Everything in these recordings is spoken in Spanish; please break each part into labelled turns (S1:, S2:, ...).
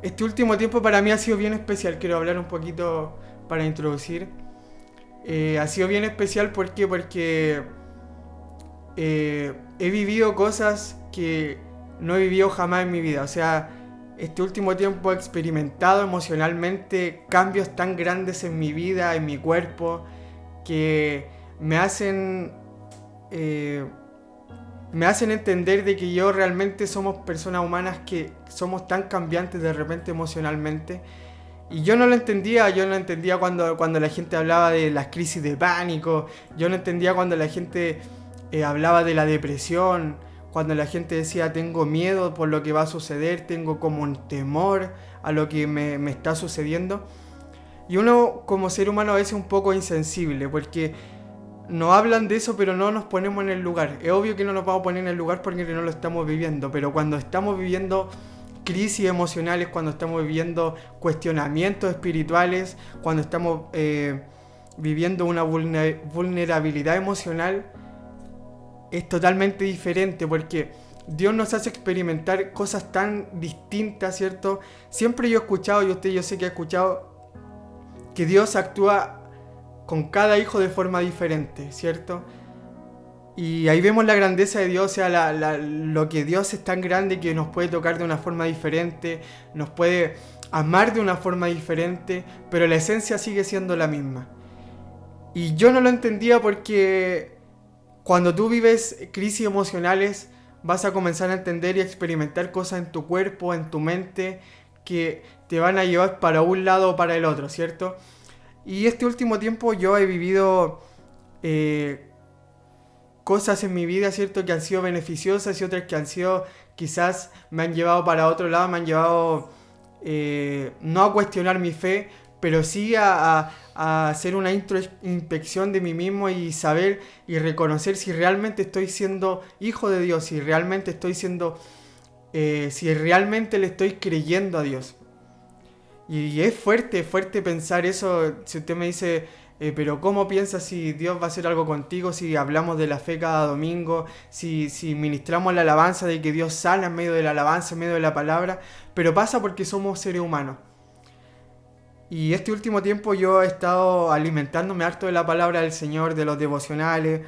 S1: Este último tiempo para mí ha sido bien especial. Quiero hablar un poquito para introducir. Ha sido bien especial porque he vivido cosas que no he vivido jamás en mi vida. O sea, este último tiempo he experimentado emocionalmente cambios tan grandes en mi vida, en mi cuerpo, que me hacen eh, me hacen entender de que yo realmente somos personas humanas que somos tan cambiantes de repente emocionalmente. Y yo no entendía cuando la gente hablaba de las crisis de pánico, yo no entendía cuando la gente hablaba de la depresión, cuando la gente decía tengo miedo por lo que va a suceder, tengo como un temor a lo que me está sucediendo. Y uno como ser humano a veces es un poco insensible, porque nos hablan de eso, pero no nos ponemos en el lugar. Es obvio que no nos vamos a poner en el lugar porque no lo estamos viviendo, pero cuando estamos viviendo crisis emocionales, cuando estamos viviendo cuestionamientos espirituales, cuando estamos viviendo una vulnerabilidad emocional, es totalmente diferente porque Dios nos hace experimentar cosas tan distintas, ¿cierto? Siempre yo he escuchado, y usted yo sé que ha escuchado, que Dios actúa con cada hijo de forma diferente, ¿cierto? Y ahí vemos la grandeza de Dios, o sea, lo que Dios es tan grande que nos puede tocar de una forma diferente, nos puede amar de una forma diferente, pero la esencia sigue siendo la misma. Y yo no lo entendía porque cuando tú vives crisis emocionales vas a comenzar a entender y a experimentar cosas en tu cuerpo, en tu mente, que te van a llevar para un lado o para el otro, ¿cierto? Y este último tiempo yo he vivido eh, cosas en mi vida, ¿cierto? Que han sido beneficiosas y otras que han sido, quizás me han llevado para otro lado, me han llevado no a cuestionar mi fe, pero sí a hacer una introspección de mí mismo y saber y reconocer si realmente estoy siendo hijo de Dios, si realmente estoy siendo, si realmente le estoy creyendo a Dios. Y es fuerte, fuerte pensar eso. Si usted me dice, pero ¿cómo piensas si Dios va a hacer algo contigo? Si hablamos de la fe cada domingo, si ministramos la alabanza de que Dios sana en medio de la alabanza, en medio de la palabra. Pero pasa porque somos seres humanos. Y este último tiempo yo he estado alimentándome harto de la palabra del Señor, de los devocionales,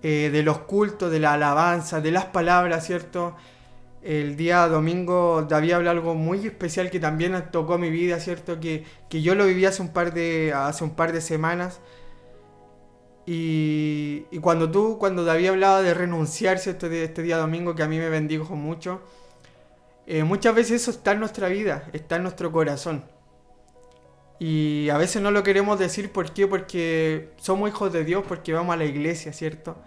S1: de los cultos, de la alabanza, de las palabras, ¿cierto? El día domingo David habla algo muy especial que también tocó mi vida, ¿cierto? Que yo lo viví hace un par de semanas. Y cuando David hablaba de renunciar, ¿cierto? De este día domingo que a mí me bendijo mucho, muchas veces eso está en nuestra vida, está en nuestro corazón. Y a veces no lo queremos decir, ¿por qué? Porque somos hijos de Dios, porque vamos a la iglesia, ¿cierto?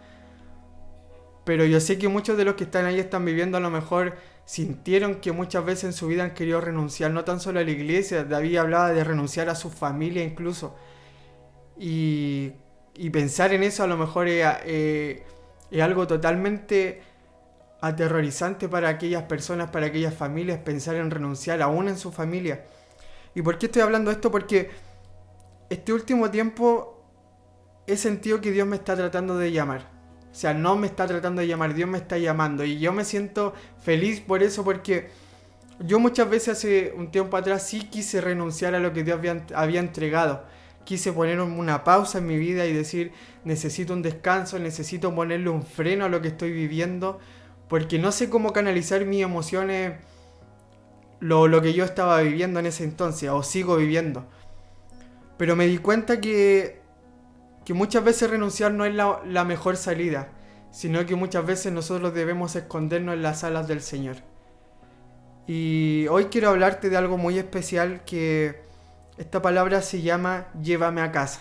S1: Pero yo sé que muchos de los que están ahí están viviendo a lo mejor sintieron que muchas veces en su vida han querido renunciar, no tan solo a la iglesia, David hablaba de renunciar a su familia incluso. Y, y pensar en eso a lo mejor es algo totalmente aterrorizante para aquellas personas, para aquellas familias, pensar en renunciar aún en su familia. ¿Y por qué estoy hablando de esto? Porque este último tiempo he sentido que Dios me está tratando de llamar. O sea, no me está tratando de llamar, Dios me está llamando. Y yo me siento feliz por eso, porque yo muchas veces hace un tiempo atrás sí quise renunciar a lo que Dios había entregado. Quise poner una pausa en mi vida y decir, necesito un descanso, necesito ponerle un freno a lo que estoy viviendo, porque no sé cómo canalizar mis emociones, lo que yo estaba viviendo en ese entonces, o sigo viviendo. Pero me di cuenta que muchas veces renunciar no es la mejor salida, sino que muchas veces nosotros debemos escondernos en las alas del Señor. Y hoy quiero hablarte de algo muy especial, que esta palabra se llama llévame a casa.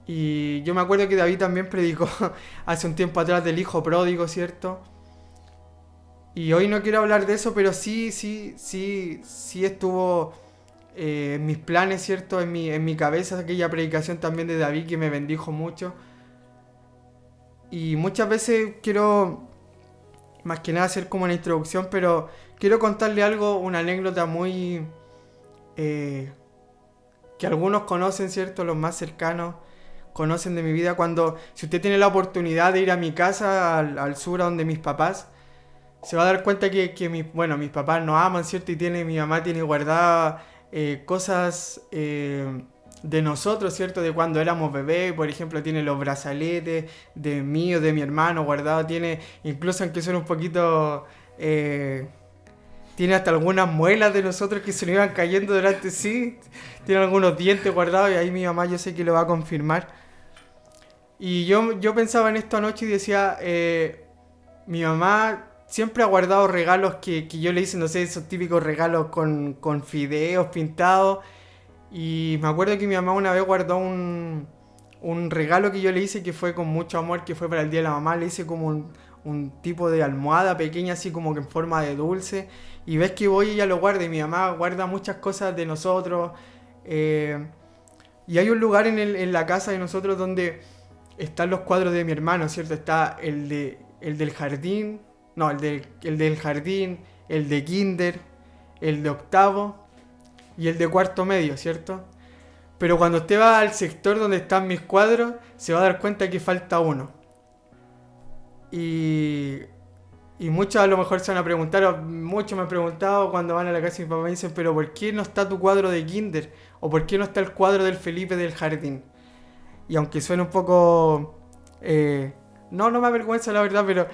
S1: Y yo me acuerdo que David también predicó hace un tiempo atrás del hijo pródigo, ¿cierto? Y hoy no quiero hablar de eso, pero sí estuvo en mis planes, ¿cierto? En mi cabeza aquella predicación también de David que me bendijo mucho. Y muchas veces quiero, más que nada, hacer como una introducción, pero quiero contarle algo, una anécdota muy... que algunos conocen, ¿cierto? Los más cercanos conocen de mi vida. Si usted tiene la oportunidad de ir a mi casa, al sur, a donde mis papás, se va a dar cuenta que mis papás nos aman, ¿cierto? Y mi mamá tiene guardadas cosas de nosotros, ¿cierto? De cuando éramos bebés, por ejemplo, tiene los brazaletes de mí o de mi hermano guardados, tiene, incluso aunque son un poquito... tiene hasta algunas muelas de nosotros que se nos iban cayendo durante sí. Tiene algunos dientes guardados y ahí mi mamá yo sé que lo va a confirmar. Y yo pensaba en esto anoche y decía, mi mamá siempre ha guardado regalos que yo le hice, no sé, esos típicos regalos con fideos pintados. Y me acuerdo que mi mamá una vez guardó un regalo que yo le hice que fue con mucho amor, que fue para el Día de la Mamá. Le hice como un tipo de almohada pequeña, así como que en forma de dulce. Y ves que voy y ella lo guarda. Y mi mamá guarda muchas cosas de nosotros. Eh, y hay un lugar en la casa de nosotros donde están los cuadros de mi hermano, ¿cierto? Está el del jardín, no, el del jardín, el de kinder, el de octavo y el de cuarto medio, ¿cierto? Pero cuando usted va al sector donde están mis cuadros, se va a dar cuenta que falta uno. Y, y muchos a lo mejor se van a preguntar, o muchos me han preguntado cuando van a la casa de mi papá, me dicen, pero ¿por qué no está tu cuadro de kinder? ¿O por qué no está el cuadro del Felipe del jardín? Y aunque suene un poco... no me avergüenza la verdad, pero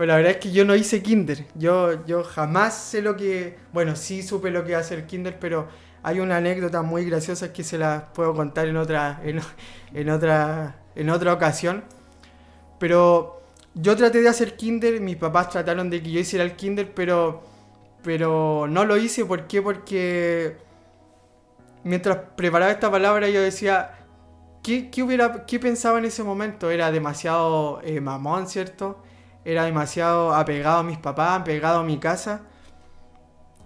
S1: la verdad es que yo no hice kinder. Yo jamás sé lo que... Bueno, sí supe lo que hace el kinder, pero hay una anécdota muy graciosa que se la puedo contar en otra ocasión. Pero yo traté de hacer kinder, mis papás trataron de que yo hiciera el kinder, pero no lo hice. ¿Por qué? Porque mientras preparaba esta palabra yo decía... ¿Qué pensaba en ese momento? Era demasiado mamón, ¿cierto? Era demasiado apegado a mis papás, apegado a mi casa.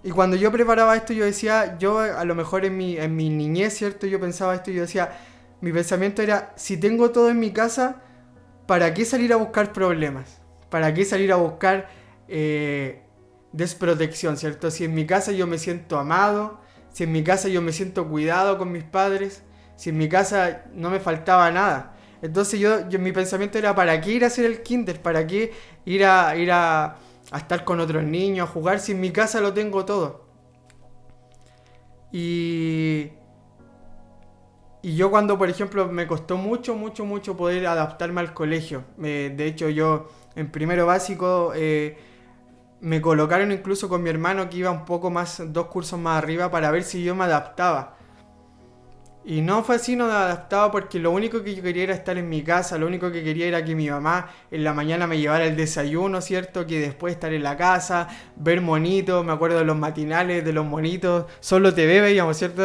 S1: Y cuando yo preparaba esto, yo decía, yo a lo mejor en mi niñez, ¿cierto? Yo pensaba esto y yo decía, mi pensamiento era, si tengo todo en mi casa, ¿para qué salir a buscar problemas? ¿Para qué salir a buscar desprotección, ¿cierto? Si en mi casa yo me siento amado, si en mi casa yo me siento cuidado con mis padres, si en mi casa no me faltaba nada. Entonces mi pensamiento era, ¿para qué ir a hacer el kinder? ¿Para qué ir a estar con otros niños, a jugar, si en mi casa lo tengo todo? Y, y yo cuando, por ejemplo, me costó mucho poder adaptarme al colegio. De hecho, yo en primero básico me colocaron incluso con mi hermano que iba un poco más, 2 cursos más arriba para ver si yo me adaptaba. Y no fue así, no me adaptaba porque lo único que yo quería era estar en mi casa, lo único que quería era que mi mamá en la mañana me llevara el desayuno, ¿cierto? Que después estar en la casa, ver monitos, me acuerdo de los matinales, de los monitos, Solo TV veíamos, ¿cierto?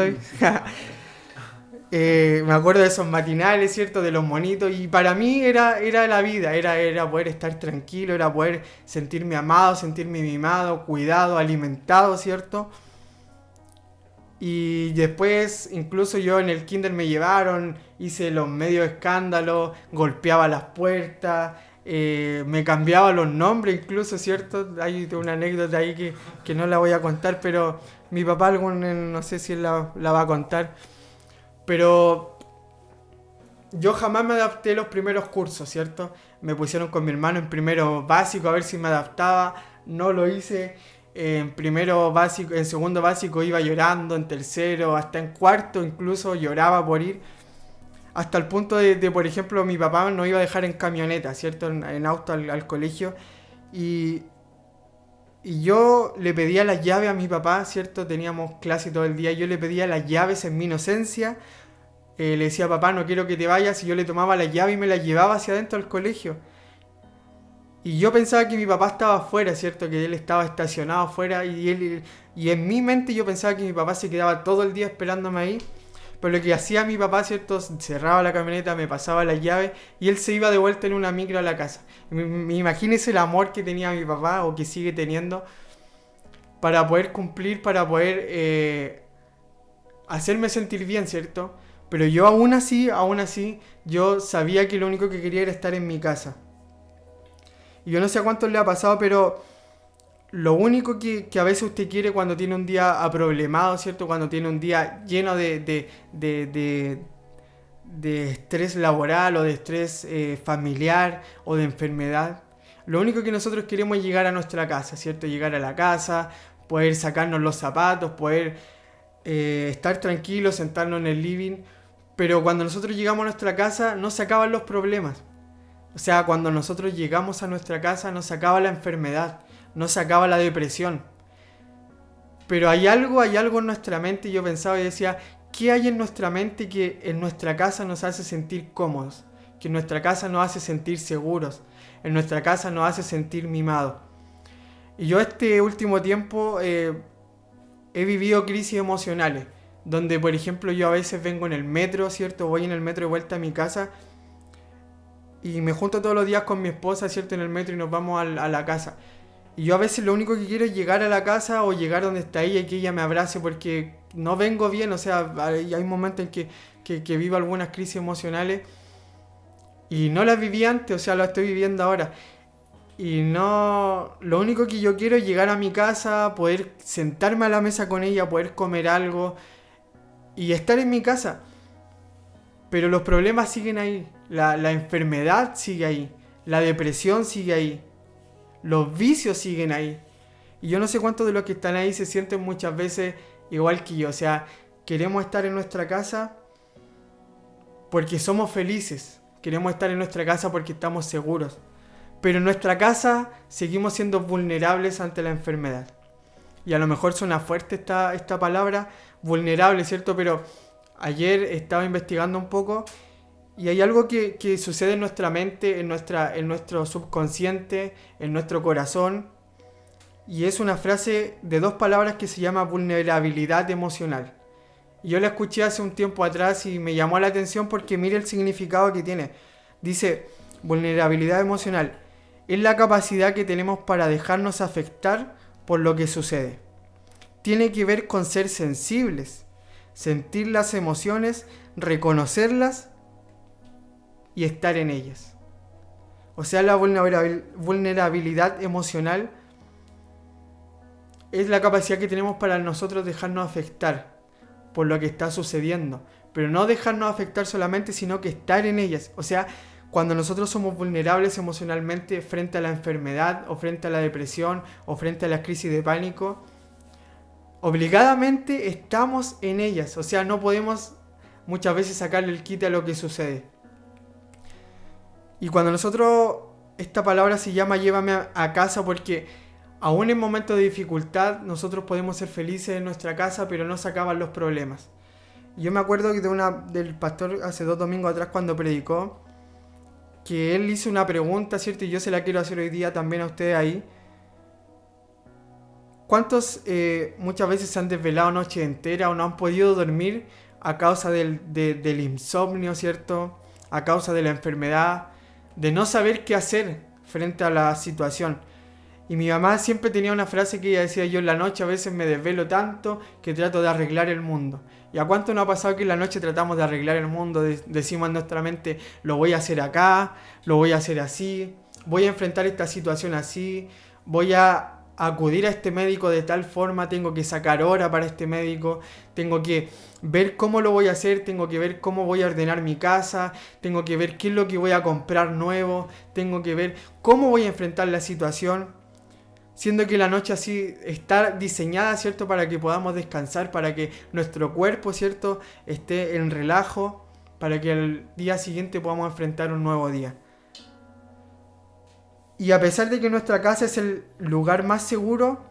S1: Me acuerdo de esos matinales, ¿cierto? De los monitos y para mí era la vida, era poder estar tranquilo, era poder sentirme amado, sentirme mimado, cuidado, alimentado, ¿cierto? Y después, incluso yo en el kinder me llevaron, hice los medios escándalos, golpeaba las puertas, me cambiaba los nombres incluso, ¿cierto? Hay una anécdota ahí que no la voy a contar, pero mi papá no sé si él la va a contar. Pero yo jamás me adapté a los primeros cursos, ¿cierto? Me pusieron con mi hermano en primero básico a ver si me adaptaba, no lo hice. En primero básico, en segundo básico iba llorando, en tercero, hasta en cuarto incluso lloraba por ir. Hasta el punto por ejemplo, mi papá nos iba a dejar en camioneta, ¿cierto? En auto al colegio. Y, y yo le pedía las llaves a mi papá, ¿cierto? Teníamos clase todo el día. Yo le pedía las llaves en mi inocencia. Le decía, papá, no quiero que te vayas. Y yo le tomaba las llaves y me las llevaba hacia adentro del colegio. Y yo pensaba que mi papá estaba afuera, ¿cierto? Que él estaba estacionado afuera y en mi mente yo pensaba que mi papá se quedaba todo el día esperándome ahí. Pero lo que hacía mi papá, ¿cierto? Cerraba la camioneta, me pasaba las llaves y él se iba de vuelta en una micro a la casa. Imagínese el amor que tenía mi papá o que sigue teniendo para poder cumplir, para poder hacerme sentir bien, ¿cierto? Pero yo aún así, yo sabía que lo único que quería era estar en mi casa. Y yo no sé a cuántos le ha pasado, pero lo único que a veces usted quiere cuando tiene un día aproblemado, ¿cierto? Cuando tiene un día lleno de estrés laboral o de estrés familiar o de enfermedad. Lo único que nosotros queremos es llegar a nuestra casa, ¿cierto? Llegar a la casa, poder sacarnos los zapatos, poder estar tranquilos, sentarnos en el living. Pero cuando nosotros llegamos a nuestra casa no se acaban los problemas. O sea, cuando nosotros llegamos a nuestra casa no se acaba la enfermedad, no se acaba la depresión. Pero hay algo en nuestra mente, y yo pensaba y decía, ¿qué hay en nuestra mente que en nuestra casa nos hace sentir cómodos? Que en nuestra casa nos hace sentir seguros, en nuestra casa nos hace sentir mimados. Y yo este último tiempo he vivido crisis emocionales, donde por ejemplo yo a veces vengo en el metro, ¿cierto? Voy en el metro de vuelta a mi casa y me junto todos los días con mi esposa, ¿cierto? En el metro y nos vamos a la casa. Y yo a veces lo único que quiero es llegar a la casa o llegar donde está ella y que ella me abrace porque no vengo bien, o sea, hay momentos en que vivo algunas crisis emocionales y no las viví antes, o sea, las estoy viviendo ahora. Y no, lo único que yo quiero es llegar a mi casa, poder sentarme a la mesa con ella, poder comer algo y estar en mi casa. Pero los problemas siguen ahí, la enfermedad sigue ahí, la depresión sigue ahí, los vicios siguen ahí. Y yo no sé cuántos de los que están ahí se sienten muchas veces igual que yo. O sea, queremos estar en nuestra casa porque somos felices. Queremos estar en nuestra casa porque estamos seguros. Pero en nuestra casa seguimos siendo vulnerables ante la enfermedad. Y a lo mejor suena fuerte esta palabra, vulnerable, ¿cierto? Pero ayer estaba investigando un poco y hay algo que sucede en nuestra mente, en nuestro subconsciente, en nuestro corazón. Y es una frase de 2 palabras que se llama vulnerabilidad emocional. Y yo la escuché hace un tiempo atrás y me llamó la atención porque mire el significado que tiene. Dice, vulnerabilidad emocional es la capacidad que tenemos para dejarnos afectar por lo que sucede. Tiene que ver con ser sensibles, sentir las emociones, reconocerlas y estar en ellas. O sea, la vulnerabilidad emocional es la capacidad que tenemos para nosotros dejarnos afectar por lo que está sucediendo. Pero no dejarnos afectar solamente, sino que estar en ellas. O sea, cuando nosotros somos vulnerables emocionalmente frente a la enfermedad, o frente a la depresión, o frente a las crisis de pánico, obligadamente estamos en ellas. O sea, no podemos muchas veces sacarle el quite a lo que sucede. Y cuando nosotros, esta palabra se llama llévame a casa porque aún en momentos de dificultad nosotros podemos ser felices en nuestra casa, pero no se acaban los problemas. Yo me acuerdo que del pastor hace 2 domingos atrás cuando predicó, que él hizo una pregunta, ¿cierto? Y yo se la quiero hacer hoy día también a ustedes ahí. ¿Cuántos muchas veces se han desvelado noche entera o no han podido dormir a causa del insomnio, ¿cierto? A causa de la enfermedad, de no saber qué hacer frente a la situación. Y mi mamá siempre tenía una frase que ella decía, yo en la noche a veces me desvelo tanto que trato de arreglar el mundo. ¿Y a cuánto nos ha pasado que en la noche tratamos de arreglar el mundo? Decimos en nuestra mente, lo voy a hacer acá, lo voy a hacer así, voy a enfrentar esta situación así, voy a acudir a este médico de tal forma, tengo que sacar hora para este médico, tengo que ver cómo lo voy a hacer, tengo que ver cómo voy a ordenar mi casa, tengo que ver qué es lo que voy a comprar nuevo, tengo que ver cómo voy a enfrentar la situación. Siendo que la noche así está diseñada, ¿cierto? Para que podamos descansar, para que nuestro cuerpo, ¿cierto? Esté en relajo, para que el día siguiente podamos enfrentar un nuevo día. Y a pesar de que nuestra casa es el lugar más seguro,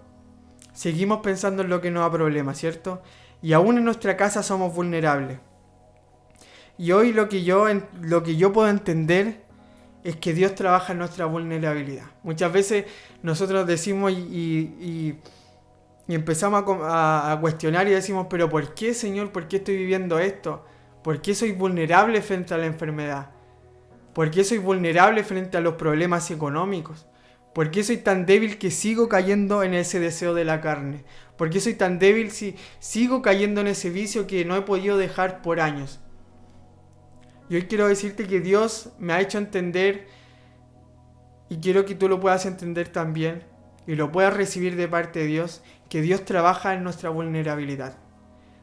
S1: seguimos pensando en lo que nos da problemas, ¿cierto? Y aún en nuestra casa somos vulnerables. Y hoy lo que yo puedo entender es que Dios trabaja en nuestra vulnerabilidad. Muchas veces nosotros decimos y empezamos a cuestionar y decimos, pero ¿por qué, Señor? ¿Por qué estoy viviendo esto? ¿Por qué soy vulnerable frente a la enfermedad? ¿Por qué soy vulnerable frente a los problemas económicos? ¿Por qué soy tan débil que sigo cayendo en ese deseo de la carne? ¿Por qué soy tan débil si sigo cayendo en ese vicio que no he podido dejar por años? Y hoy quiero decirte que Dios me ha hecho entender, y quiero que tú lo puedas entender también, y lo puedas recibir de parte de Dios, que Dios trabaja en nuestra vulnerabilidad.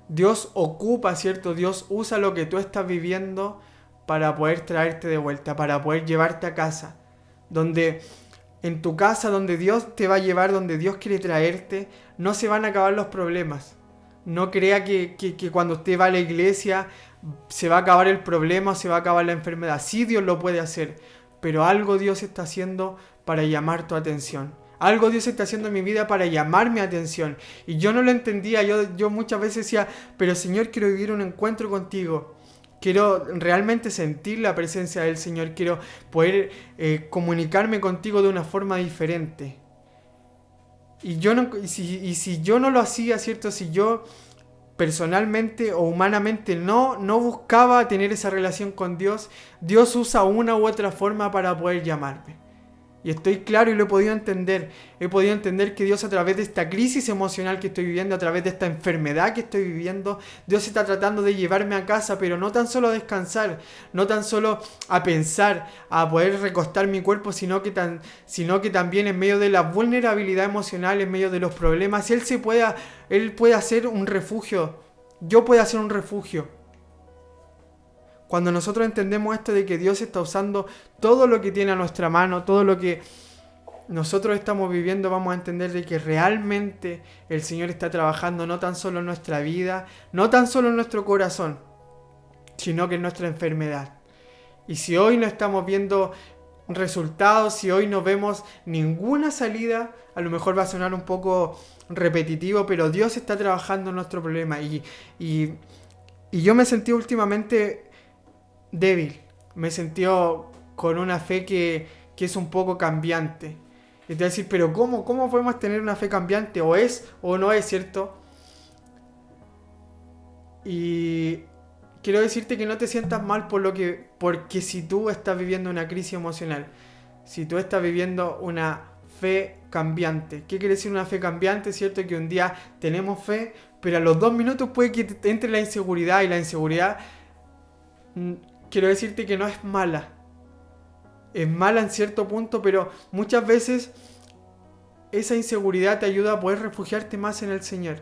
S1: Dios ocupa, ¿cierto? Dios usa lo que tú estás viviendo para poder traerte de vuelta, para poder llevarte a casa, donde en tu casa, donde Dios te va a llevar, donde Dios quiere traerte, no se van a acabar los problemas. No crea que cuando usted va a la iglesia se va a acabar el problema, se va a acabar la enfermedad. Sí, Dios lo puede hacer, pero algo Dios está haciendo para llamar tu atención. Algo Dios está haciendo en mi vida para llamar mi atención. Y yo no lo entendía, yo muchas veces decía, pero Señor, quiero vivir un encuentro contigo. Quiero realmente sentir la presencia del Señor. Quiero poder comunicarme contigo de una forma diferente. Y si yo no lo hacía, ¿cierto? Si yo personalmente o humanamente no buscaba tener esa relación con Dios, Dios usa una u otra forma para poder llamarme. Y estoy claro y lo he podido entender. He podido entender que Dios, a través de esta crisis emocional que estoy viviendo, a través de esta enfermedad que estoy viviendo, Dios está tratando de llevarme a casa, pero no tan solo a descansar, no tan solo a pensar, a poder recostar mi cuerpo, sino que también en medio de la vulnerabilidad emocional, en medio de los problemas, Él puede hacer un refugio. Yo puedo hacer un refugio. Cuando nosotros entendemos esto de que Dios está usando todo lo que tiene a nuestra mano, todo lo que nosotros estamos viviendo, vamos a entender de que realmente el Señor está trabajando no tan solo en nuestra vida, no tan solo en nuestro corazón, sino que en nuestra enfermedad. Y si hoy no estamos viendo resultados, si hoy no vemos ninguna salida, a lo mejor va a sonar un poco repetitivo, pero Dios está trabajando en nuestro problema. Y yo me sentí últimamente débil, me sentí con una fe que es un poco cambiante. Y te voy a decir, pero ¿cómo podemos tener una fe cambiante? O es o no es, ¿cierto? Y quiero decirte que no te sientas mal porque si tú estás viviendo una crisis emocional, si tú estás viviendo una fe cambiante. ¿Qué quiere decir una fe cambiante? ¿Cierto? Que un día tenemos fe, pero a los 2 minutos puede que te entre la inseguridad, y la inseguridad, quiero decirte que no es mala. Es mala en cierto punto, pero muchas veces esa inseguridad te ayuda a poder refugiarte más en el Señor.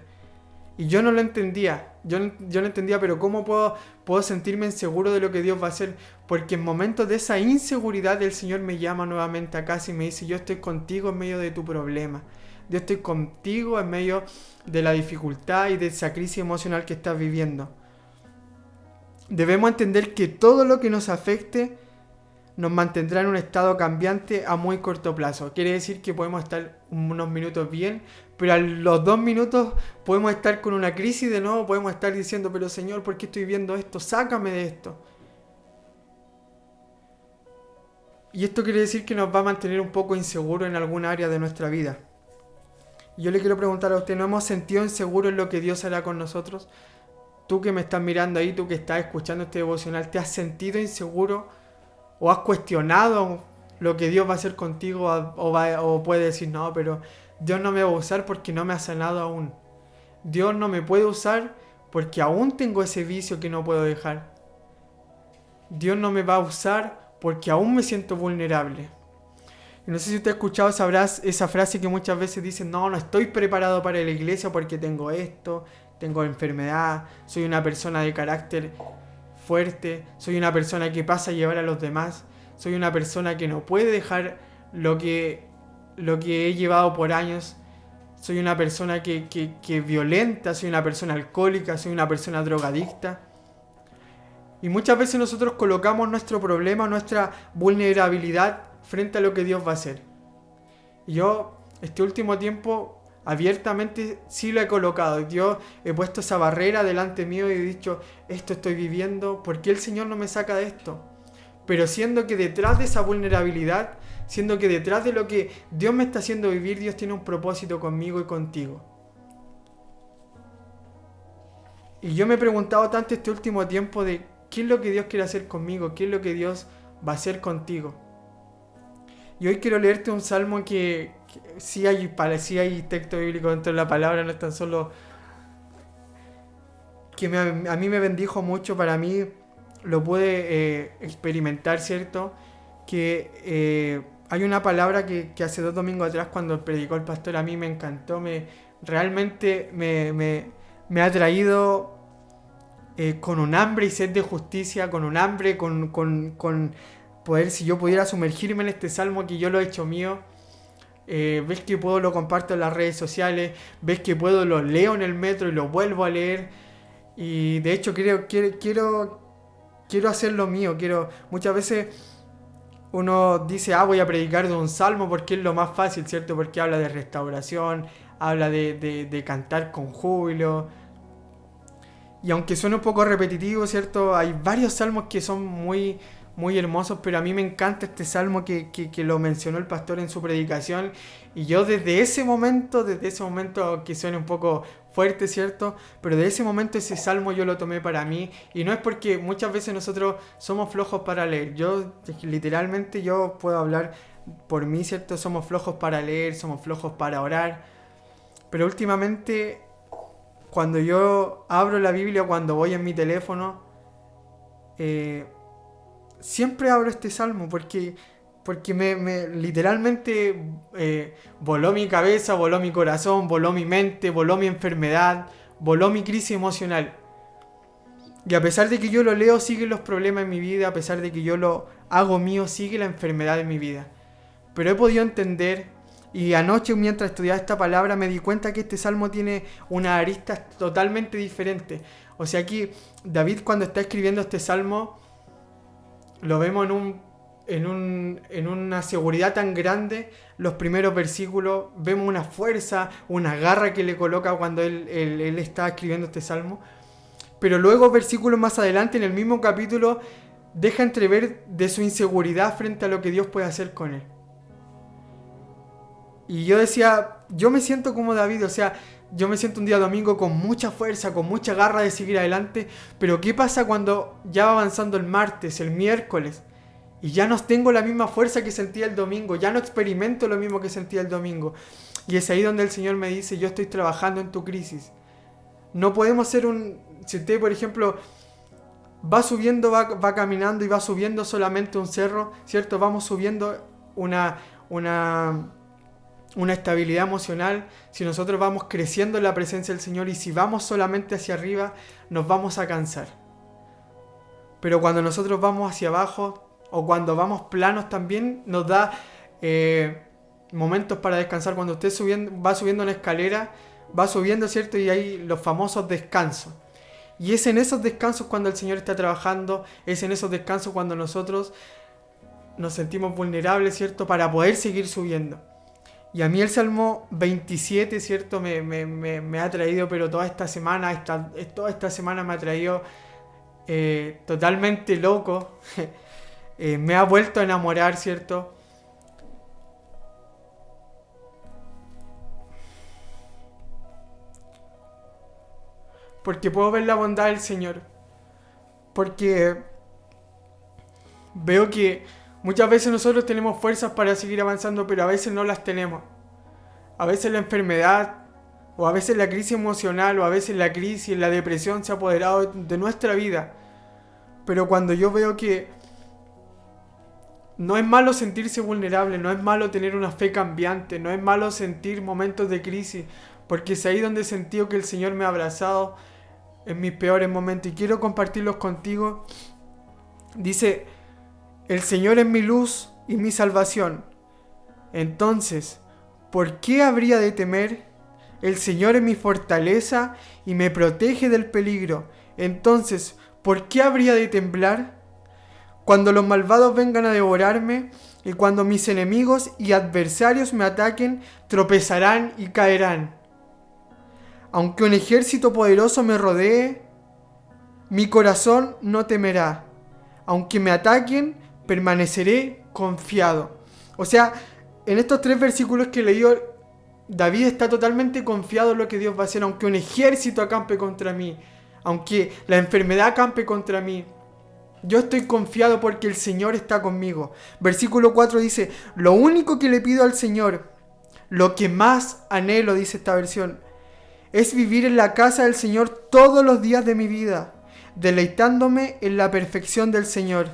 S1: Y yo no lo entendía. Yo no entendía, pero ¿cómo puedo sentirme inseguro de lo que Dios va a hacer? Porque en momentos de esa inseguridad el Señor me llama nuevamente a casa y me dice, yo estoy contigo en medio de tu problema. Yo estoy contigo en medio de la dificultad y de esa crisis emocional que estás viviendo. Debemos entender que todo lo que nos afecte nos mantendrá en un estado cambiante a muy corto plazo. Quiere decir que podemos estar unos minutos bien, pero a los 2 minutos podemos estar con una crisis de nuevo, podemos estar diciendo, pero Señor, ¿por qué estoy viendo esto? Sácame de esto. Y esto quiere decir que nos va a mantener un poco inseguros en alguna área de nuestra vida. Yo le quiero preguntar a usted, ¿no hemos sentido inseguros en lo que Dios hará con nosotros? Tú que me estás mirando ahí, tú que estás escuchando este devocional, ¿te has sentido inseguro o has cuestionado lo que Dios va a hacer contigo? O puede decir, no, pero Dios no me va a usar porque no me ha sanado aún. Dios no me puede usar porque aún tengo ese vicio que no puedo dejar. Dios no me va a usar porque aún me siento vulnerable. Y no sé si usted ha escuchado esa frase que muchas veces dicen, no estoy preparado para la iglesia porque tengo esto, tengo enfermedad, soy una persona de carácter fuerte, soy una persona que pasa a llevar a los demás, soy una persona que no puede dejar lo que he llevado por años, soy una persona que es violenta, soy una persona alcohólica, soy una persona drogadicta. Y muchas veces nosotros colocamos nuestro problema, nuestra vulnerabilidad frente a lo que Dios va a hacer. Y yo, este último tiempo, abiertamente sí lo he colocado. Yo he puesto esa barrera delante mío y he dicho, esto estoy viviendo, ¿por qué el Señor no me saca de esto? Pero siendo que detrás de esa vulnerabilidad, siendo que detrás de lo que Dios me está haciendo vivir, Dios tiene un propósito conmigo y contigo. Y yo me he preguntado tanto este último tiempo de qué es lo que Dios quiere hacer conmigo, qué es lo que Dios va a hacer contigo. Y hoy quiero leerte un salmo que sí hay texto bíblico dentro de la palabra, no es tan solo que a mí me bendijo mucho, para mí lo pude experimentar, ¿cierto? Que hay una palabra que hace 2 domingos atrás cuando predicó el pastor a mí me encantó, realmente me ha traído con un hambre y sed de justicia, con un hambre, con poder, si yo pudiera sumergirme en este salmo que yo lo he hecho mío, ves que puedo, lo comparto en las redes sociales, ves que puedo, lo leo en el metro y lo vuelvo a leer. Y de hecho quiero hacer lo mío. Muchas veces uno dice, voy a predicar de un salmo porque es lo más fácil, ¿cierto? Porque habla de restauración, habla de cantar con júbilo. Y aunque suene un poco repetitivo, ¿cierto? Hay varios salmos que son muy, muy hermosos, pero a mí me encanta este salmo que lo mencionó el pastor en su predicación. Y yo desde ese momento, que suene un poco fuerte, ¿cierto? Pero de ese momento ese salmo yo lo tomé para mí. Y no es porque muchas veces nosotros somos flojos para leer. Literalmente yo puedo hablar por mí, ¿cierto? Somos flojos para leer, somos flojos para orar. Pero últimamente, cuando yo abro la Biblia, cuando voy en mi teléfono, siempre abro este salmo porque me literalmente voló mi cabeza, voló mi corazón, voló mi mente, voló mi enfermedad, voló mi crisis emocional. Y a pesar de que yo lo leo, siguen los problemas en mi vida, a pesar de que yo lo hago mío, sigue la enfermedad en mi vida. Pero he podido entender, y anoche mientras estudiaba esta palabra me di cuenta que este salmo tiene una arista totalmente diferente. O sea, aquí David, cuando está escribiendo este salmo, lo vemos en una seguridad tan grande. Los primeros versículos, vemos una fuerza, una garra que le coloca cuando él está escribiendo este salmo. Pero luego, versículos más adelante, en el mismo capítulo, deja entrever de su inseguridad frente a lo que Dios puede hacer con él. Y yo decía, yo me siento como David, o sea, yo me siento un día domingo con mucha fuerza, con mucha garra de seguir adelante, pero ¿qué pasa cuando ya va avanzando el martes, el miércoles? Y ya no tengo la misma fuerza que sentía el domingo, ya no experimento lo mismo que sentía el domingo. Y es ahí donde el Señor me dice, yo estoy trabajando en tu crisis. No podemos ser si usted, por ejemplo, va subiendo, va caminando y va subiendo solamente un cerro, ¿cierto? Vamos subiendo una estabilidad emocional. Si nosotros vamos creciendo en la presencia del Señor y si vamos solamente hacia arriba, nos vamos a cansar. Pero cuando nosotros vamos hacia abajo o cuando vamos planos, también nos da momentos para descansar. Cuando usted va subiendo una escalera, va subiendo, ¿cierto? Y hay los famosos descansos. Y es en esos descansos cuando el Señor está trabajando, es en esos descansos cuando nosotros nos sentimos vulnerables, ¿cierto? Para poder seguir subiendo. Y a mí el Salmo 27, ¿cierto? Me ha traído, pero toda esta semana me ha traído totalmente loco. Me ha vuelto a enamorar, ¿cierto? Porque puedo ver la bondad del Señor. Porque veo que muchas veces nosotros tenemos fuerzas para seguir avanzando, pero a veces no las tenemos. A veces la enfermedad, o a veces la crisis emocional, o a veces la crisis, la depresión se ha apoderado de nuestra vida. Pero cuando yo veo que no es malo sentirse vulnerable, no es malo tener una fe cambiante, no es malo sentir momentos de crisis, porque es ahí donde he sentido que el Señor me ha abrazado en mis peores momentos y quiero compartirlos contigo. Dice, el Señor es mi luz y mi salvación. Entonces, ¿por qué habría de temer? El Señor es mi fortaleza y me protege del peligro. Entonces, ¿por qué habría de temblar? Cuando los malvados vengan a devorarme y cuando mis enemigos y adversarios me ataquen, tropezarán y caerán. Aunque un ejército poderoso me rodee, mi corazón no temerá. Aunque me ataquen, permaneceré confiado. O sea, en estos 3 versículos que he leído, David está totalmente confiado en lo que Dios va a hacer. Aunque un ejército acampe contra mí, aunque la enfermedad acampe contra mí, yo estoy confiado porque el Señor está conmigo. Versículo 4 dice, lo único que le pido al Señor, lo que más anhelo, dice esta versión, es vivir en la casa del Señor todos los días de mi vida, deleitándome en la perfección del Señor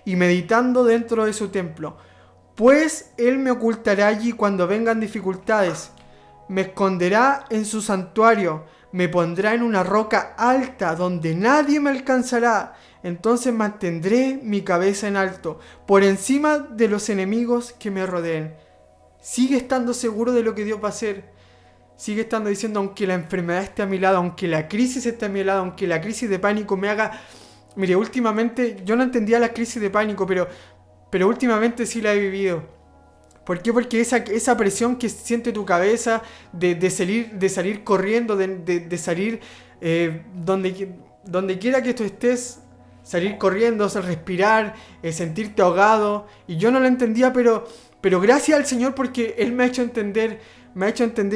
S1: y meditando dentro de su templo. Pues Él me ocultará allí cuando vengan dificultades, me esconderá en su santuario, me pondrá en una roca alta donde nadie me alcanzará. Entonces mantendré mi cabeza en alto, por encima de los enemigos que me rodeen. Sigue estando seguro de lo que Dios va a hacer. Sigue estando diciendo, aunque la enfermedad esté a mi lado, aunque la crisis esté a mi lado, aunque la crisis de pánico me haga... Mire, últimamente yo no entendía la crisis de pánico, pero últimamente sí la he vivido. ¿Por qué? Porque esa presión que siente tu cabeza de salir corriendo, de salir donde quiera que tú estés, salir corriendo, respirar, sentirte ahogado. Y yo no lo entendía, pero gracias al Señor porque Él me ha hecho entender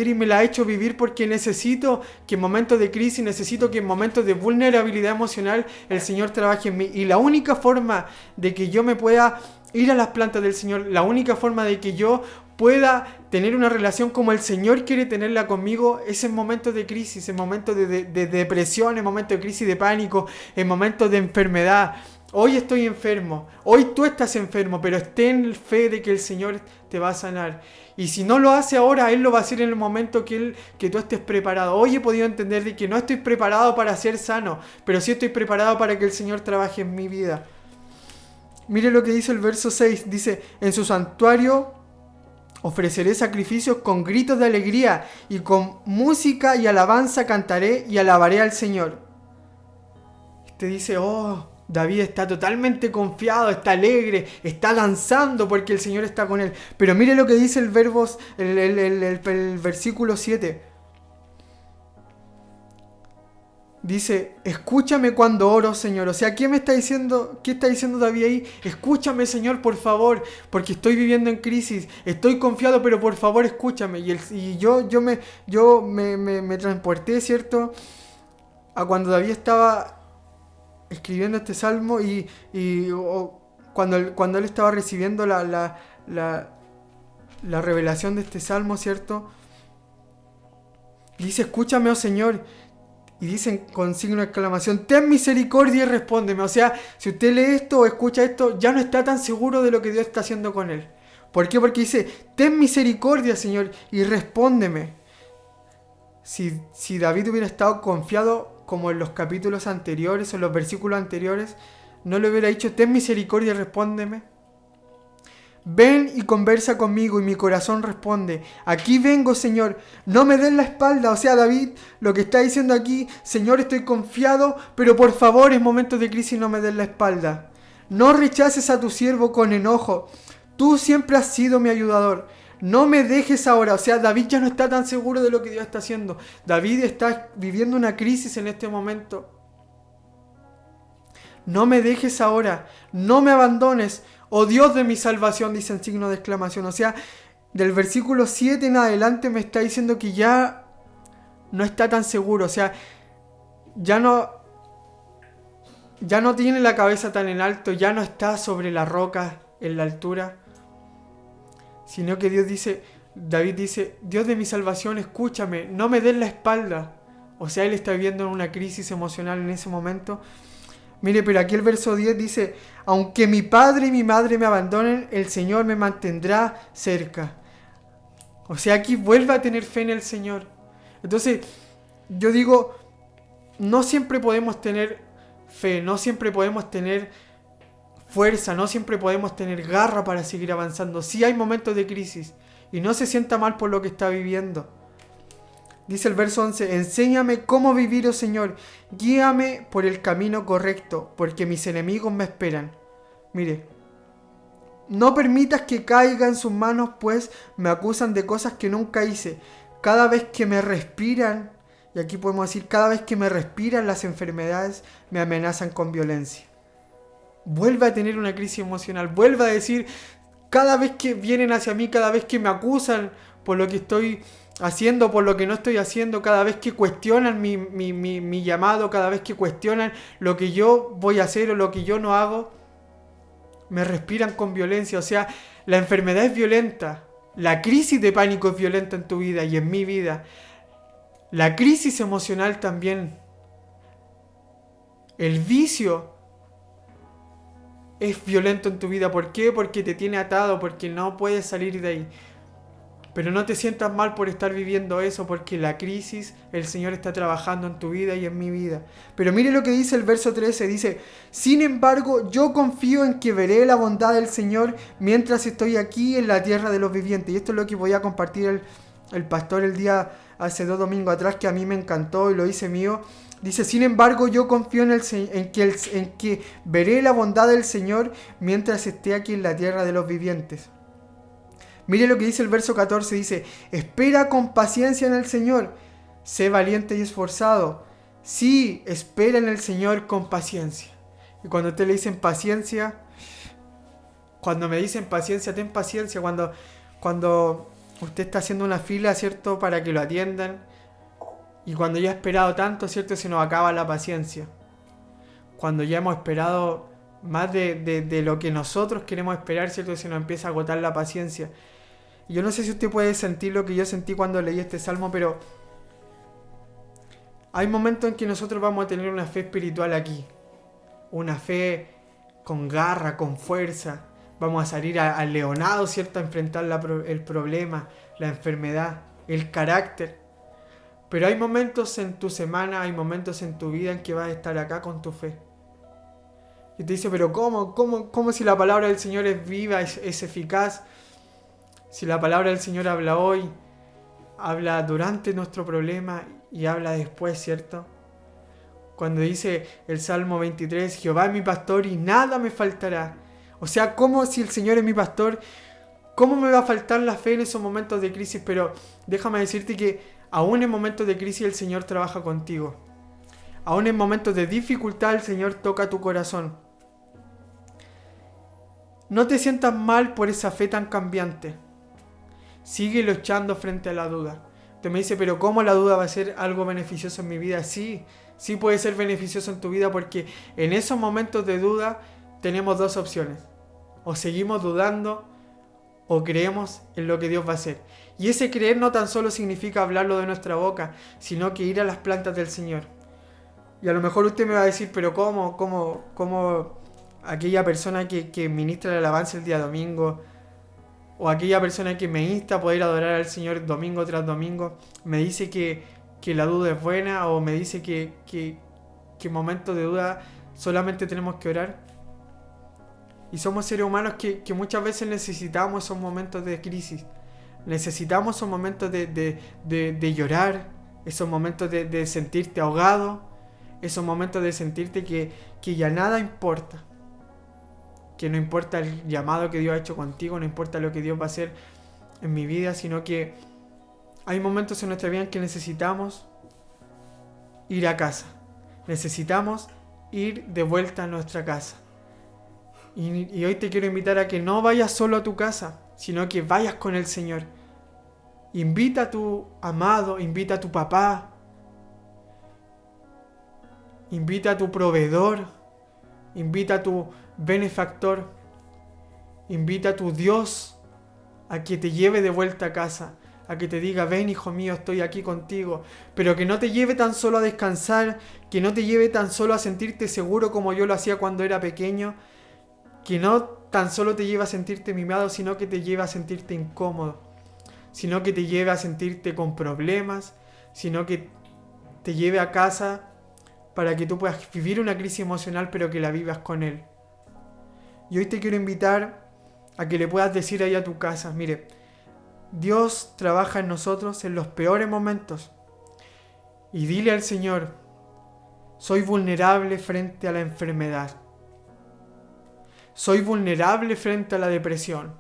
S1: y me la ha hecho vivir, porque necesito que en momentos de crisis, necesito que en momentos de vulnerabilidad emocional el Señor trabaje en mí. Y la única forma de que yo me pueda ir a las plantas del Señor, la única forma de que yo pueda tener una relación como el Señor quiere tenerla conmigo, es en momentos de crisis, en momentos de depresión, en momentos de crisis de pánico, en momentos de enfermedad. Hoy estoy enfermo, hoy tú estás enfermo, pero ten fe de que el Señor te va a sanar. Y si no lo hace ahora, Él lo va a hacer en el momento que tú estés preparado. Hoy he podido entender de que no estoy preparado para ser sano, pero sí estoy preparado para que el Señor trabaje en mi vida. Mire lo que dice el verso 6, dice, en su santuario ofreceré sacrificios con gritos de alegría, y con música y alabanza cantaré y alabaré al Señor. Te dice, oh, David está totalmente confiado, está alegre, está danzando porque el Señor está con él. Pero mire lo que dice el versículo 7. Dice, escúchame cuando oro, Señor. O sea, ¿qué me está diciendo? ¿Qué está diciendo David ahí? Escúchame, Señor, por favor, porque estoy viviendo en crisis, estoy confiado, pero por favor escúchame. Y yo me transporté, ¿cierto? A cuando David estaba escribiendo este salmo cuando él estaba recibiendo la revelación de este salmo, ¿cierto? Y dice, escúchame, oh Señor. Y dicen con signo de exclamación, ten misericordia y respóndeme. O sea, si usted lee esto o escucha esto, ya no está tan seguro de lo que Dios está haciendo con él. ¿Por qué? Porque dice, ten misericordia, Señor, y respóndeme. Si David hubiera estado confiado como en los capítulos anteriores o en los versículos anteriores, no le hubiera dicho, ten misericordia y respóndeme. Ven y conversa conmigo, y mi corazón responde, aquí vengo, Señor, no me des la espalda. O sea, David lo que está diciendo aquí, Señor, estoy confiado, pero por favor en momentos de crisis no me des la espalda. No rechaces a tu siervo con enojo, tú siempre has sido mi ayudador. No me dejes ahora. O sea, David ya no está tan seguro de lo que Dios está haciendo. David está viviendo una crisis en este momento. No me dejes ahora, no me abandones, oh Dios de mi salvación, dice en signo de exclamación. O sea, del versículo 7 en adelante me está diciendo que ya no está tan seguro. O sea, ya no tiene la cabeza tan en alto, ya no está sobre la roca en la altura. Sino que David dice, Dios de mi salvación, escúchame, no me des la espalda. O sea, él está viviendo una crisis emocional en ese momento. Mire, pero aquí el verso 10 dice, aunque mi padre y mi madre me abandonen, el Señor me mantendrá cerca. O sea, aquí vuelve a tener fe en el Señor. Entonces, yo digo, no siempre podemos tener fe, no siempre podemos tener fuerza, no siempre podemos tener garra para seguir avanzando. Sí hay momentos de crisis, y no se sienta mal por lo que está viviendo. Dice el verso 11, enséñame cómo vivir, oh Señor, guíame por el camino correcto, porque mis enemigos me esperan. Mire, no permitas que caiga en sus manos, pues me acusan de cosas que nunca hice. Cada vez que me respiran, y aquí podemos decir, cada vez que me respiran las enfermedades, me amenazan con violencia. Vuelve a tener una crisis emocional, vuelve a decir, cada vez que vienen hacia mí, cada vez que me acusan por lo que estoy haciendo, por lo que no estoy haciendo, cada vez que cuestionan mi llamado, cada vez que cuestionan lo que yo voy a hacer o lo que yo no hago, me respiran con violencia. O sea, la enfermedad es violenta, la crisis de pánico es violenta en tu vida y en mi vida, la crisis emocional también, el vicio es violento en tu vida. ¿Por qué? Porque te tiene atado, porque no puedes salir de ahí. Pero no te sientas mal por estar viviendo eso, porque la crisis, el Señor está trabajando en tu vida y en mi vida. Pero mire lo que dice el verso 13, dice: sin embargo, yo confío en que veré la bondad del Señor mientras estoy aquí en la tierra de los vivientes. Y esto es lo que voy a compartir el pastor el día, hace 2 domingos atrás, que a mí me encantó y lo hice mío. Dice: sin embargo, yo confío en que veré la bondad del Señor mientras esté aquí en la tierra de los vivientes. Mire lo que dice el verso 14, dice: espera con paciencia en el Señor, sé valiente y esforzado. Sí, espera en el Señor con paciencia. Y cuando te le dicen paciencia, cuando me dicen paciencia, ten paciencia. Cuando usted está haciendo una fila, ¿cierto?, para que lo atiendan, y cuando ya ha esperado tanto, ¿cierto?, se nos acaba la paciencia. Cuando ya hemos esperado más de lo que nosotros queremos esperar, ¿cierto?, se nos empieza a agotar la paciencia. Y yo no sé si usted puede sentir lo que yo sentí cuando leí este salmo, pero hay momentos en que nosotros vamos a tener una fe espiritual aquí. Una fe con garra, con fuerza. Vamos a salir al leonado, ¿cierto?, a enfrentar el problema, la enfermedad, el carácter. Pero hay momentos en tu semana, hay momentos en tu vida en que vas a estar acá con tu fe. Y te dice: pero ¿cómo si la palabra del Señor es viva, es eficaz? Si la palabra del Señor habla hoy, habla durante nuestro problema y habla después, ¿cierto? Cuando dice el Salmo 23, Jehová es mi pastor y nada me faltará. O sea, ¿cómo si el Señor es mi pastor? ¿Cómo me va a faltar la fe en esos momentos de crisis? Pero déjame decirte que aún en momentos de crisis el Señor trabaja contigo. Aún en momentos de dificultad el Señor toca tu corazón. No te sientas mal por esa fe tan cambiante. Sigue luchando frente a la duda. Usted me dice: pero ¿cómo la duda va a ser algo beneficioso en mi vida? Sí puede ser beneficioso en tu vida, porque en esos momentos de duda tenemos 2 opciones. O seguimos dudando o creemos en lo que Dios va a hacer. Y ese creer no tan solo significa hablarlo de nuestra boca, sino que ir a las plantas del Señor. Y a lo mejor usted me va a decir: pero ¿cómo aquella persona que ministra la alabanza el día domingo, o aquella persona que me insta a poder adorar al Señor domingo tras domingo, me dice que la duda es buena, o me dice que en momentos de duda solamente tenemos que orar? Y somos seres humanos que muchas veces necesitamos esos momentos de crisis. Necesitamos esos momentos de llorar, esos momentos de sentirte ahogado, esos momentos de sentirte que ya nada importa. Que no importa el llamado que Dios ha hecho contigo, no importa lo que Dios va a hacer en mi vida, sino que hay momentos en nuestra vida en que necesitamos ir a casa. Necesitamos ir de vuelta a nuestra casa. Y hoy te quiero invitar a que no vayas solo a tu casa, sino que vayas con el Señor. Invita a tu amado, invita a tu papá, invita a tu proveedor, invita a tu benefactor, invita a tu Dios a que te lleve de vuelta a casa, a que te diga: ven, hijo mío, estoy aquí contigo. Pero que no te lleve tan solo a descansar, que no te lleve tan solo a sentirte seguro como yo lo hacía cuando era pequeño, que no tan solo te lleve a sentirte mimado, sino que te lleve a sentirte incómodo, sino que te lleve a sentirte con problemas, sino que te lleve a casa para que tú puedas vivir una crisis emocional, pero que la vivas con Él. Y hoy te quiero invitar a que le puedas decir ahí a tu casa: mire, Dios trabaja en nosotros en los peores momentos. Y dile al Señor: soy vulnerable frente a la enfermedad. Soy vulnerable frente a la depresión.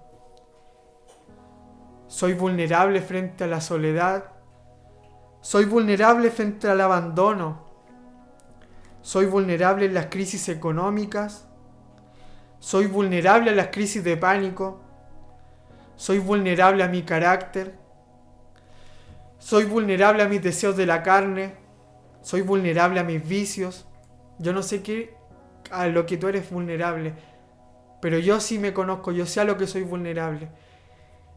S1: Soy vulnerable frente a la soledad. Soy vulnerable frente al abandono. Soy vulnerable en las crisis económicas. Soy vulnerable a las crisis de pánico. Soy vulnerable a mi carácter. Soy vulnerable a mis deseos de la carne. Soy vulnerable a mis vicios. Yo no sé qué a lo que tú eres vulnerable, pero yo sí me conozco, yo sé a lo que soy vulnerable.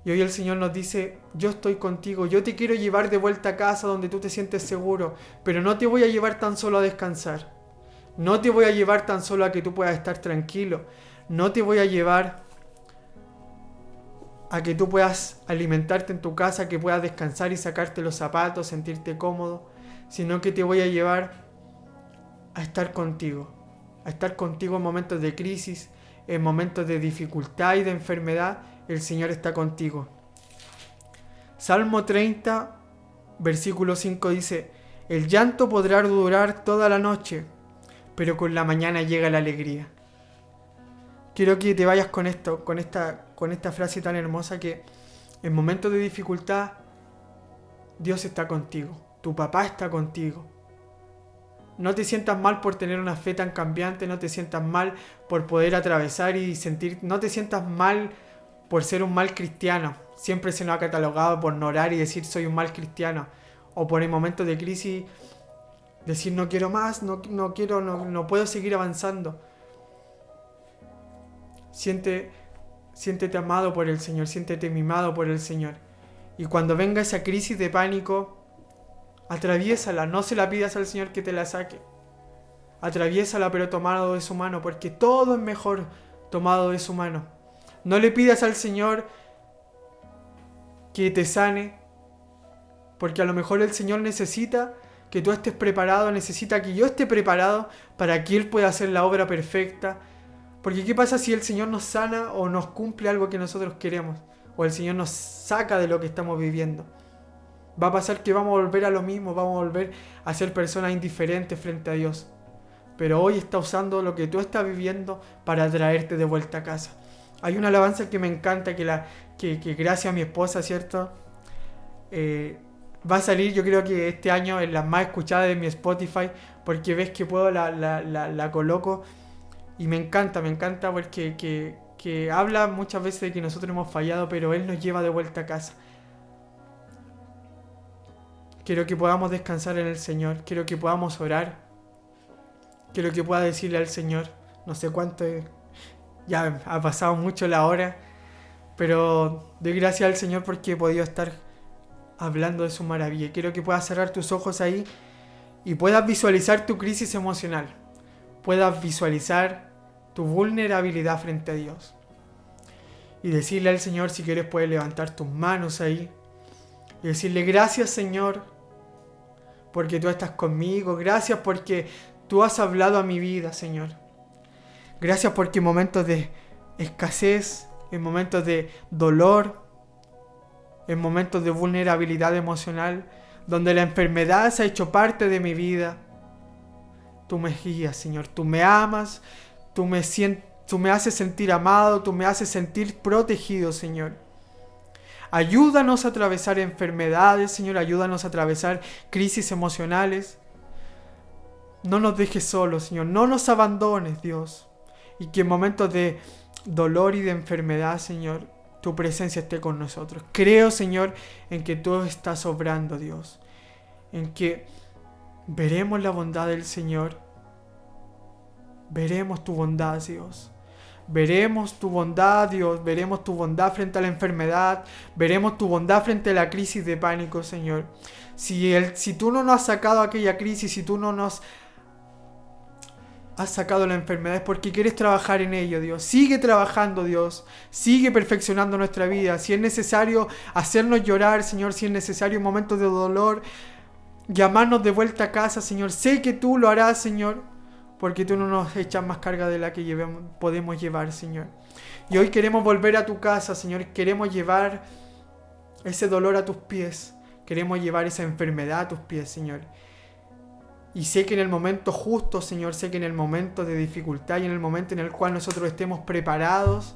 S1: Y hoy el Señor nos dice: yo estoy contigo, yo te quiero llevar de vuelta a casa donde tú te sientes seguro, pero no te voy a llevar tan solo a descansar. No te voy a llevar tan solo a que tú puedas estar tranquilo. No te voy a llevar a que tú puedas alimentarte en tu casa, que puedas descansar y sacarte los zapatos, sentirte cómodo, sino que te voy a llevar a estar contigo en momentos de crisis, en momentos de dificultad y de enfermedad. El Señor está contigo. Salmo 30, versículo 5 dice: el llanto podrá durar toda la noche, pero con la mañana llega la alegría. Quiero que te vayas con esto, con esta frase tan hermosa, que en momentos de dificultad Dios está contigo, tu papá está contigo. No te sientas mal por tener una fe tan cambiante, no te sientas mal por poder atravesar y sentir, no te sientas mal por ser un mal cristiano. Siempre se nos ha catalogado por no orar y decir soy un mal cristiano, o por en momentos de crisis decir no quiero más, no puedo seguir avanzando. Siéntete amado por el Señor, siéntete mimado por el Señor. Y cuando venga esa crisis de pánico, atraviésala, no se la pidas al Señor que te la saque. Atraviésala, pero tomado de su mano, porque todo es mejor tomado de su mano. No le pidas al Señor que te sane, porque a lo mejor el Señor necesita que tú estés preparado, necesita que yo esté preparado para que Él pueda hacer la obra perfecta. Porque ¿qué pasa si el Señor nos sana o nos cumple algo que nosotros queremos? O el Señor nos saca de lo que estamos viviendo. Va a pasar que vamos a volver a lo mismo, vamos a volver a ser personas indiferentes frente a Dios. Pero hoy está usando lo que tú estás viviendo para traerte de vuelta a casa. Hay una alabanza que me encanta, que gracias a mi esposa, ¿cierto? Va a salir, yo creo que este año, en las más escuchadas de mi Spotify, porque ves que puedo, la coloco. Y me encanta porque que habla muchas veces de que nosotros hemos fallado, pero Él nos lleva de vuelta a casa. Quiero que podamos descansar en el Señor, quiero que podamos orar, quiero que pueda decirle al Señor, no sé cuánto, ya ha pasado mucho la hora, pero doy gracias al Señor porque he podido estar hablando de su maravilla. Quiero que puedas cerrar tus ojos ahí y puedas visualizar tu crisis emocional, puedas visualizar tu vulnerabilidad frente a Dios. Y decirle al Señor, si quieres puedes levantar tus manos ahí y decirle: gracias, Señor, porque tú estás conmigo. Gracias porque tú has hablado a mi vida, Señor. Gracias porque en momentos de escasez, en momentos de dolor, en momentos de vulnerabilidad emocional, donde la enfermedad se ha hecho parte de mi vida, tú me guías, Señor. Tú me amas, tú me haces sentir amado, tú me haces sentir protegido, Señor. Ayúdanos a atravesar enfermedades, Señor. Ayúdanos a atravesar crisis emocionales. No nos dejes solos, Señor. No nos abandones, Dios. Y que en momentos de dolor y de enfermedad, Señor, tu presencia esté con nosotros. Creo, Señor, en que tú estás obrando, Dios. En que veremos la bondad del Señor. Veremos tu bondad, Dios. Veremos tu bondad, Dios. Veremos tu bondad frente a la enfermedad. Veremos tu bondad frente a la crisis de pánico, Señor. Si tú no nos has sacado aquella crisis, si tú no nos has sacado la enfermedad, es porque quieres trabajar en ello, Dios. Sigue trabajando, Dios. Sigue perfeccionando nuestra vida. Si es necesario hacernos llorar, Señor, si es necesario momentos de dolor, llamarnos de vuelta a casa, Señor. Sé que tú lo harás, Señor, porque tú no nos echas más carga de la que podemos llevar, Señor. Y hoy queremos volver a tu casa, Señor. Queremos llevar ese dolor a tus pies. Queremos llevar esa enfermedad a tus pies, Señor. Y sé que en el momento justo, Señor, sé que en el momento de dificultad y en el momento en el cual nosotros estemos preparados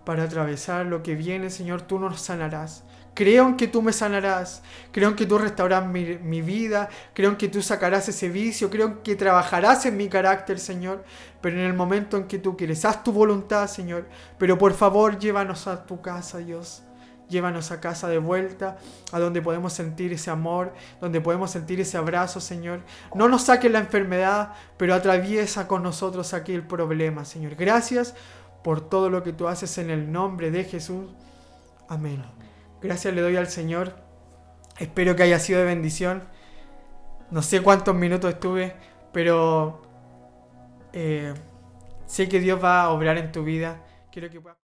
S1: para atravesar lo que viene, Señor, tú nos sanarás. Creo en que tú me sanarás, creo en que tú restaurarás mi vida, creo en que tú sacarás ese vicio, creo en que trabajarás en mi carácter, Señor, pero en el momento en que tú quieres, haz tu voluntad, Señor, pero por favor llévanos a tu casa, Dios, llévanos a casa de vuelta, a donde podemos sentir ese amor, donde podemos sentir ese abrazo, Señor. No nos saques la enfermedad, pero atraviesa con nosotros aquí el problema, Señor. Gracias por todo lo que tú haces en el nombre de Jesús. Amén. Gracias le doy al Señor. Espero que haya sido de bendición. No sé cuántos minutos estuve, pero sé que Dios va a obrar en tu vida. Quiero que puedas...